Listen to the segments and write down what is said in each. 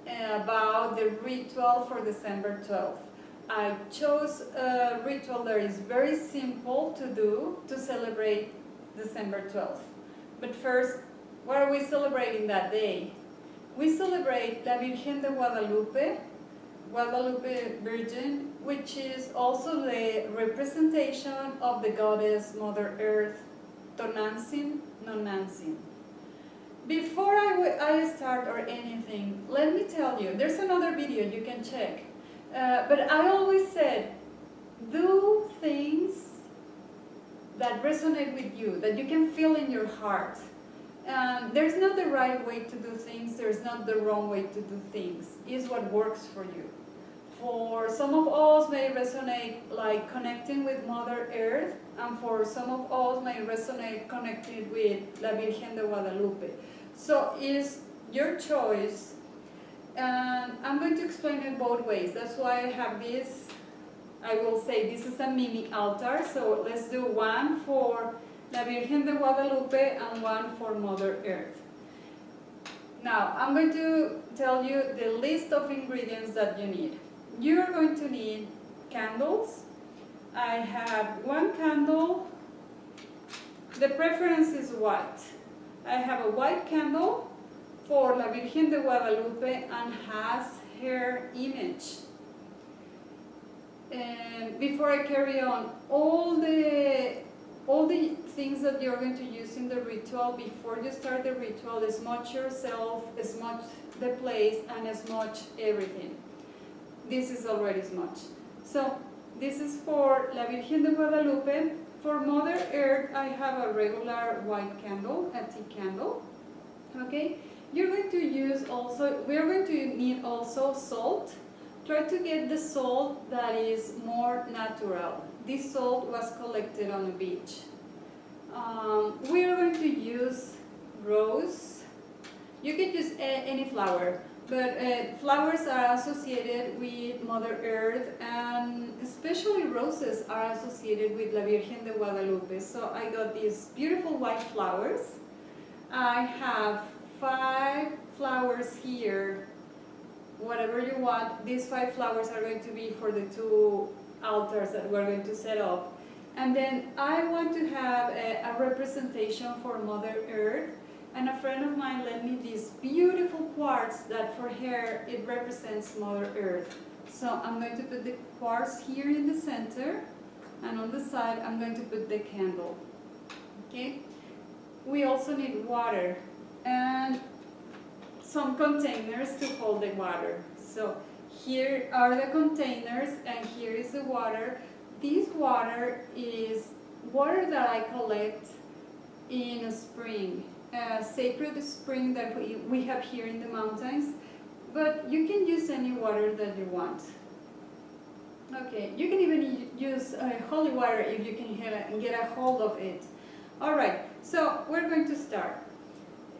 about the ritual for December 12th. I chose a ritual that is very simple to do to celebrate December 12th. But first, what are we celebrating that day? We celebrate La Virgen de Guadalupe, Guadalupe Virgin, which is also the representation of the goddess Mother Earth, Tonantzin, Nonantzin. Before I start or anything, let me tell you, there's another video you can check. But I always said, do things that resonate with you, that you can feel in your heart. There's not the right way to do things, there's not the wrong way to do things. It's what works for you. For some of us may resonate like connecting with Mother Earth, and for some of us may resonate connected with La Virgen de Guadalupe. So it's your choice, and I'm going to explain it both ways. That's why I have this. I will say this is a mini altar, so let's do one for La Virgen de Guadalupe and one for Mother Earth. Now, I'm going to tell you the list of ingredients that you need. You're going to need candles. I have one candle. The preference is white. I have a white candle for La Virgen de Guadalupe and has her image. And before I carry on, all the things that you're going to use in the ritual, before you start the ritual, as much yourself, as much the place, and as much everything. This is already as much. So this is for La Virgen de Guadalupe. For Mother Earth, I have a regular white candle, a tea candle. Okay, you're going to use also, we're going to need also salt. Try to get the salt that is more natural. This salt was collected on a beach. We are going to use rose. You can use any flower, but flowers are associated with Mother Earth, and especially roses are associated with La Virgen de Guadalupe. So I got these beautiful white flowers. I have 5 flowers here. Whatever you want, these 5 flowers are going to be for the 2 altars that we're going to set up. And then I want to have a representation for Mother Earth, and a friend of mine lent me this beautiful quartz that for her it represents Mother Earth. So I'm going to put the quartz here in the center, and on the side I'm going to put the candle. Okay? We also need water and some containers to hold the water. So here are the containers and here is the water. This water is water that I collect in a spring, a sacred spring that we have here in the mountains, but you can use any water that you want. Okay, you can even use holy water if you can get a hold of it. Alright, so we're going to start.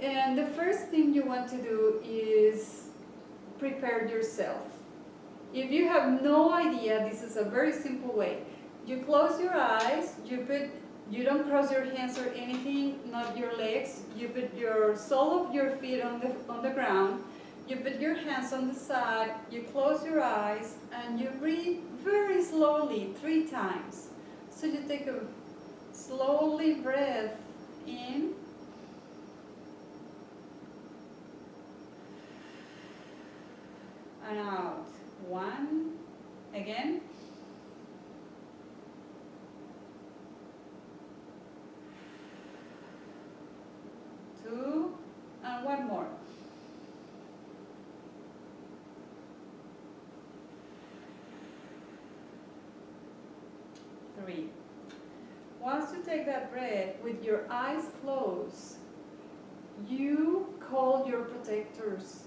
And the first thing you want to do is prepare yourself. If you have no idea, this is a very simple way. You close your eyes, you don't cross your hands or anything, not your legs. You put your sole of your feet on the ground. You put your hands on the side, you close your eyes, and you breathe very slowly 3 times. So you take a slowly breath in, and out. 1, again. 2, and 1 more. 3. Once you take that breath with your eyes closed, you call your protectors.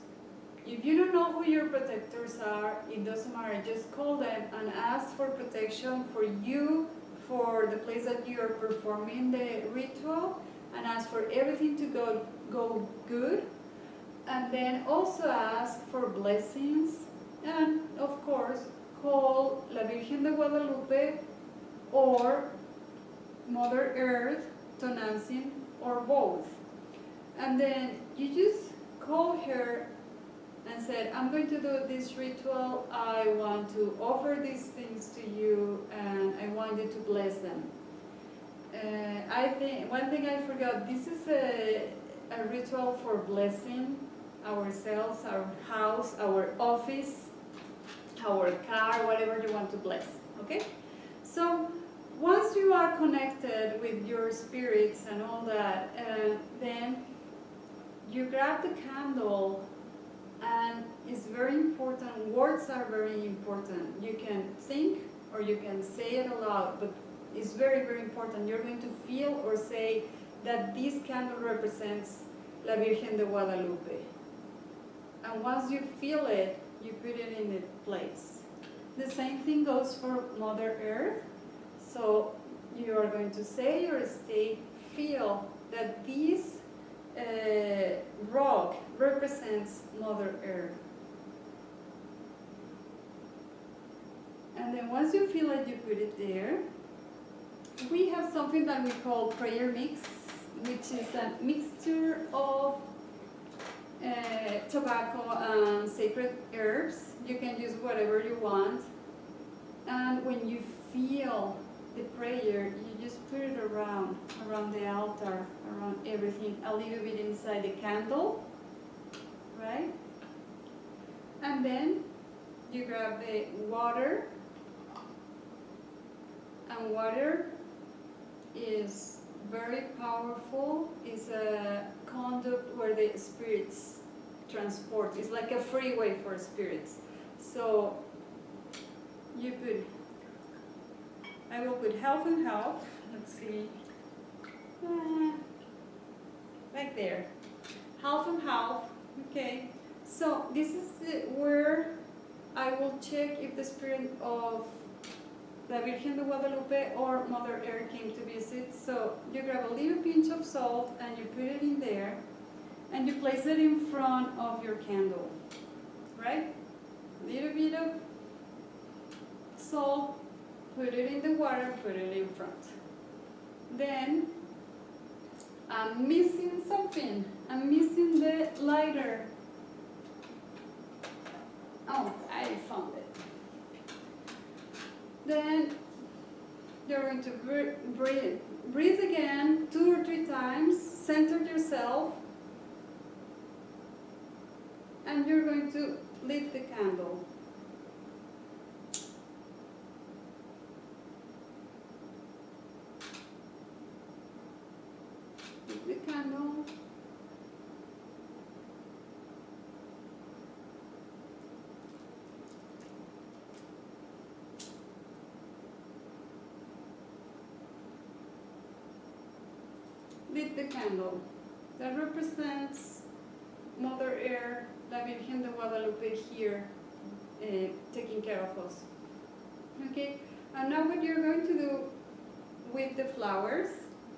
If you don't know who your protectors are, it doesn't matter. Just call them and ask for protection for you, for the place that you are performing the ritual, and ask for everything to go good. And then also ask for blessings. And of course, call La Virgen de Guadalupe or Mother Earth, Tonantzin, or both. And then you just call her and say, said, I'm going to do this ritual, I want to offer these things to you, and I want you to bless them. I think, one thing I forgot, this is a ritual for blessing ourselves, our house, our office, our car, whatever you want to bless, okay? So, once you are connected with your spirits and all that, then you grab the candle, and it's very important, words are very important. You can think or you can say it aloud, but it's very, very important. You're going to feel or say that this candle represents La Virgen de Guadalupe. And once you feel it, you put it in its place. The same thing goes for Mother Earth. So you are going to say or state, feel that this rock represents Mother Earth. And then once you feel it, you put it there. We have something that we call prayer mix, which is a mixture of tobacco and sacred herbs. You can use whatever you want. And when you feel the prayer, you just put it around the altar, around everything, a little bit inside the candle, right? And then you grab the water, and water is very powerful. It's a conduit where the spirits transport. It's like a freeway for spirits. So you put, I will put half and half. Let's see, right there, half and half. Okay. So this is where I will check if the spirit of La Virgen de Guadalupe or Mother Earth came to visit. So you grab a little pinch of salt and you put it in there, and you place it in front of your candle, right? Little bit of salt, put it in the water, put it in front. Then I'm missing something. I'm missing the lighter. Oh, I found it. Then you're going to breathe. Breathe again 2 or 3 times, center yourself, and you're going to lit the candle. Lit the candle. Lit the candle. That represents Mother Earth, La Virgen de Guadalupe here, taking care of us. Okay, and now what you're going to do with the flowers,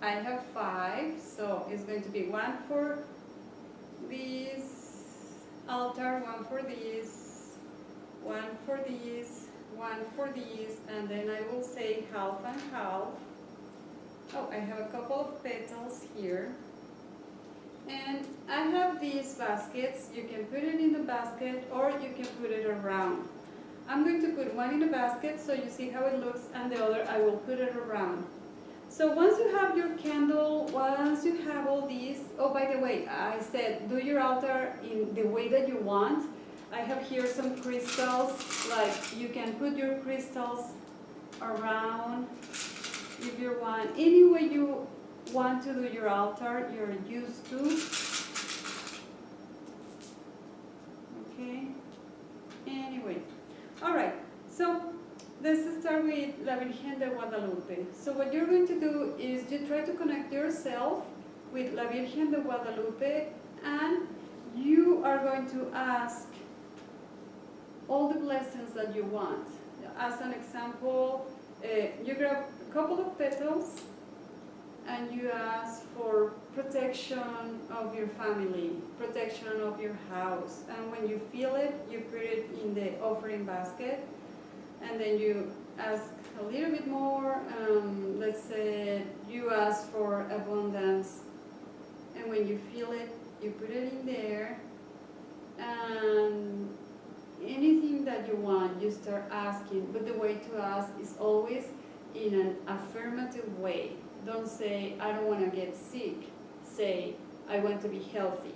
I have 5, so it's going to be 1 for this altar, 1 for this, 1 for this, 1 for this, and then I will say half and half. Oh, I have a couple of petals here. And I have these baskets. You can put it in the basket or you can put it around. I'm going to put one in the basket so you see how it looks, and the other I will put it around. So once you have your candle, once you have all these, oh, by the way, I said do your altar in the way that you want. I have here some crystals, like you can put your crystals around if you want. Any way you want to do your altar, you're used to. Okay. Anyway, all right. So let's start with La Virgen de Guadalupe. So what you're going to do is you try to connect yourself with La Virgen de Guadalupe, and you are going to ask all the blessings that you want. As an example, you grab a couple of petals and you ask for protection of your family, protection of your house. And when you feel it, you put it in the offering basket. And then you ask a little bit more. Let's say you ask for abundance. And when you feel it, you put it in there. And want, you start asking, but the way to ask is always in an affirmative way. Don't say, I don't want to get sick. Say, I want to be healthy,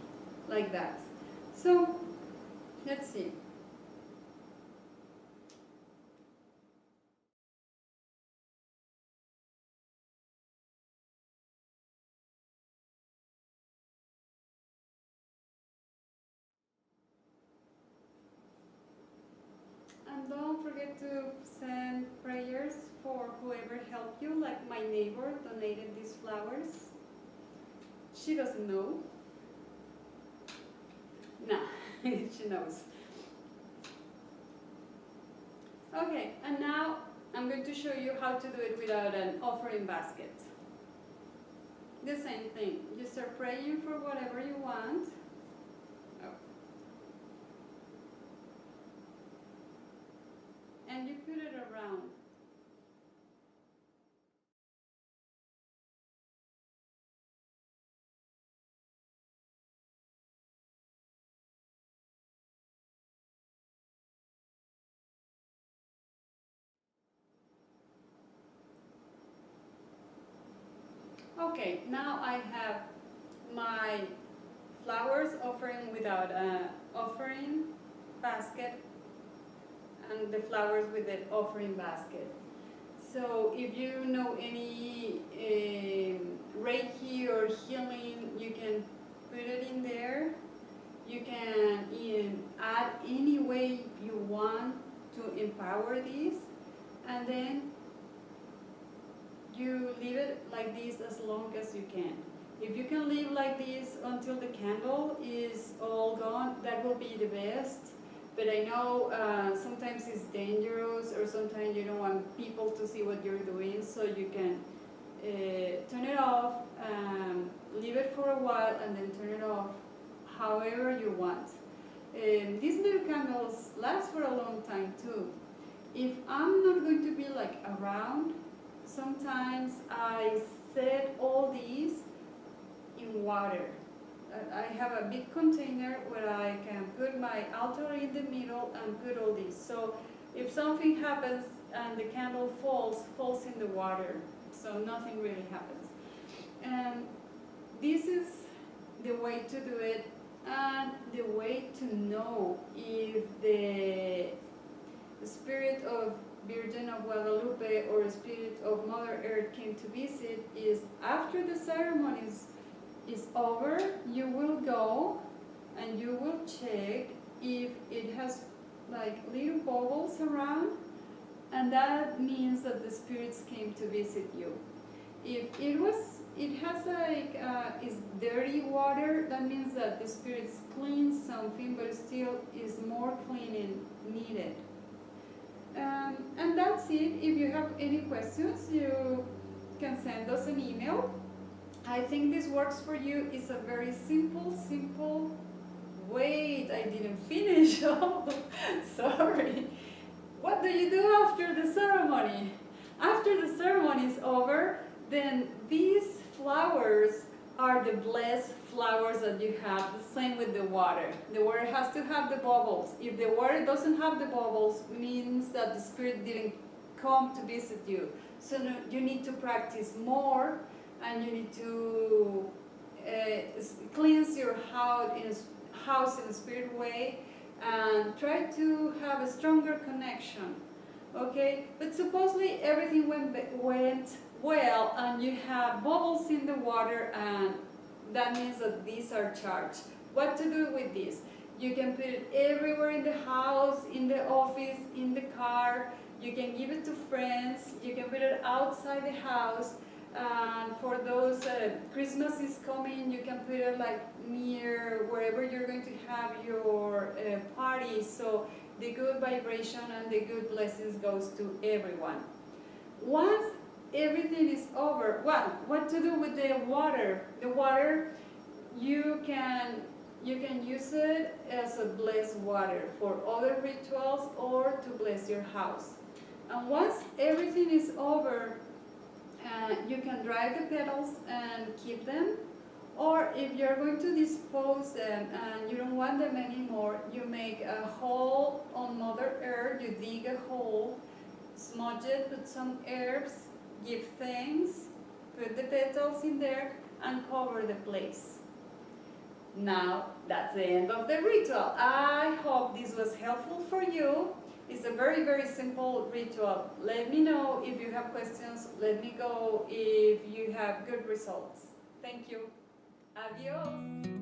like that. So, let's see. And don't forget to send prayers for whoever helped you, like my neighbor donated these flowers. She doesn't know. Nah, she knows. Okay, and now I'm going to show you how to do it without an offering basket. The same thing. You start praying for whatever you want. Oh. And you put it around. Okay, now I have my flowers offering without an offering basket and the flowers with the offering basket. So if you know any Reiki or healing, you can put it in there. You can add any way you want to empower these, and then you leave it like this as long as you can. If you can leave like this until the candle is all gone, that will be the best. But I know sometimes it's dangerous, or sometimes you don't want people to see what you're doing, so you can turn it off, leave it for a while, and then turn it off however you want. These little candles last for a long time too. If I'm not going to be like around, sometimes I set all these in water. I have a big container where I can put my altar in the middle and put all these. So if something happens and the candle falls in the water, so nothing really happens. And this is the way to do it, and the way to know if the spirit of Virgin of Guadalupe or spirit of Mother Earth came to visit is after the ceremonies is over, you will go and you will check if it has like little bubbles around, and that means that the spirits came to visit you. If it has like is dirty water, that means that the spirits clean something, but still is more cleaning needed. And that's it. If you have any questions, you can send us an email. I think this works for you. It's a very simple. Wait, I didn't finish. Oh, sorry. What do you do after the ceremony? After the ceremony is over, then these flowers are the blessed flowers that you have. The same with the water. The water has to have the bubbles. If the water doesn't have the bubbles, means that the spirit didn't come to visit you. So you need to practice more, and you need to cleanse your house in a spirit way, and try to have a stronger connection. Okay, but supposedly everything went well, and you have bubbles in the water, and that means that these are charged. What to do with this? You can put it everywhere in the house, in the office, in the car. You can give it to friends. You can put it outside the house. And for those Christmas is coming, you can put it like near wherever you're going to have your party. So the good vibration and the good blessings goes to everyone. Once everything is over, well, what to do with the water? The water, you can use it as a blessed water for other rituals or to bless your house. And once everything is over, you can dry the petals and keep them. Or if you're going to dispose them and you don't want them anymore, you make a hole on Mother earth, you dig a hole, smudge it, put some herbs, give thanks, put the petals in there, and cover the place. Now, that's the end of the ritual. I hope this was helpful for you. It's a very, very simple ritual. Let me know if you have questions. Let me know if you have good results. Thank you. Adios.